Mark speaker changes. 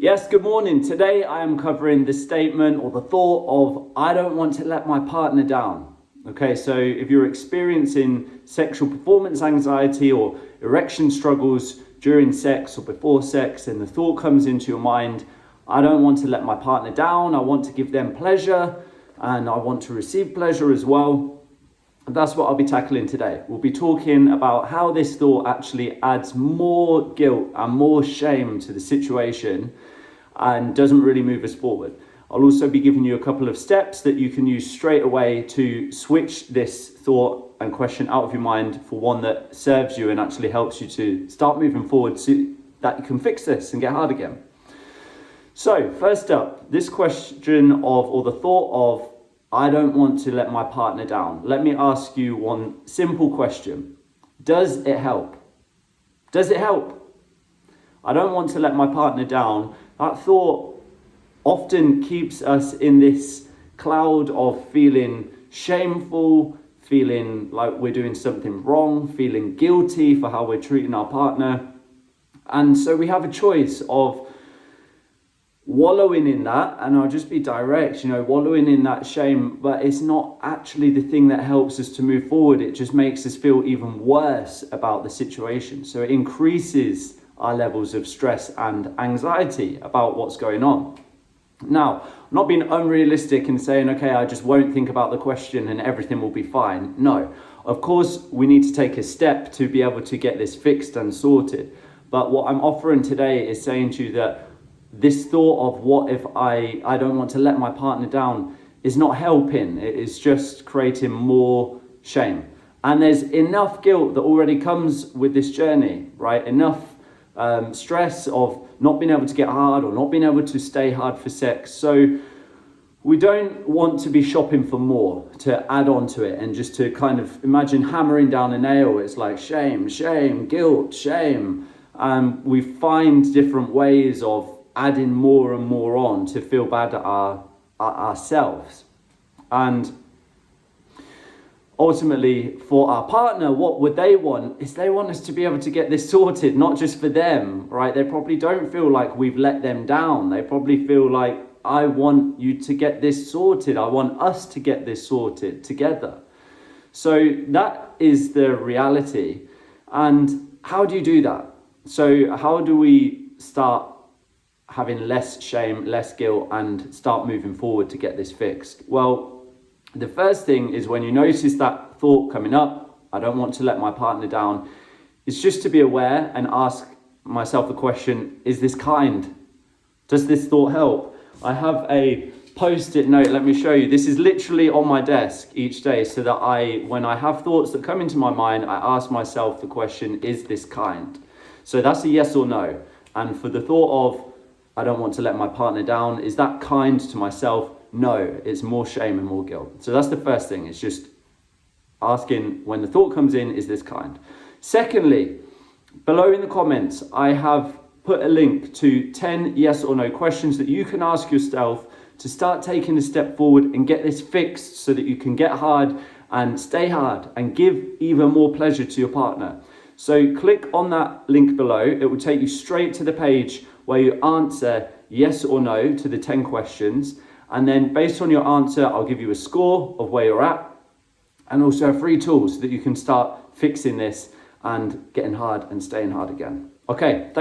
Speaker 1: Yes, good morning. Today I am covering the statement or the thought of I don't want to let my partner down. Okay, so if you're experiencing sexual performance anxiety or erection struggles during sex or before sex, and the thought comes into your mind, I don't want to let my partner down, I want to give them pleasure and I want to receive pleasure as well. That's what I'll be tackling today. We'll be talking about how this thought actually adds more guilt and more shame to the situation and doesn't really move us forward. I'll also be giving you a couple of steps that you can use straight away to switch this thought and question out of your mind for one that serves you and actually helps you to start moving forward so that you can fix this and get hard again. So first up, this question of, or the thought of, I don't want to let my partner down. Let me ask you one simple question. Does it help? Does it help? I don't want to let my partner down. That thought often keeps us in this cloud of feeling shameful, feeling like we're doing something wrong, feeling guilty for how we're treating our partner. And so we have a choice of wallowing in that, and I'll just be direct, wallowing in that shame, but it's not actually the thing that helps us to move forward. It just makes us feel even worse about the situation. So it increases our levels of stress and anxiety about what's going on. Now, I'm not being unrealistic and saying, okay, I just won't think about the question and everything will be fine. No, of course, we need to take a step to be able to get this fixed and sorted. But what I'm offering today is saying to you that this thought of what if I don't want to let my partner down is not helping. It is just creating more shame. And there's enough guilt that already comes with this journey, right? Enough stress of not being able to get hard or not being able to stay hard for sex. So we don't want to be shopping for more to add on to it and just to kind of imagine hammering down a nail. It's like shame, shame, guilt, shame. We find different ways of adding more and more on to feel bad at ourselves. And ultimately for our partner, what would they want is they want us to be able to get this sorted, not just for them, right? They probably don't feel like we've let them down. They probably feel like, I want you to get this sorted. I want us to get this sorted together. So that is the reality. And how do you do that? So how do we start having less shame, less guilt, and start moving forward to get this fixed? Well, the first thing is when you notice that thought coming up, I don't want to let my partner down, it's just to be aware and ask myself the question, is this kind? Does this thought help? I have a post-it note, let me show you. This is literally on my desk each day so that when I have thoughts that come into my mind, I ask myself the question, is this kind? So that's a yes or no. And for the thought of, I don't want to let my partner down, is that kind to myself? No, it's more shame and more guilt. So that's the first thing. It's just asking when the thought comes in, is this kind? Secondly, below in the comments, I have put a link to 10 yes or no questions that you can ask yourself to start taking a step forward and get this fixed so that you can get hard and stay hard and give even more pleasure to your partner. So click on that link below. It will take you straight to the page where you answer yes or no to the 10 questions. And then based on your answer, I'll give you a score of where you're at and also a free tool so that you can start fixing this and getting hard and staying hard again. Okay, thank you.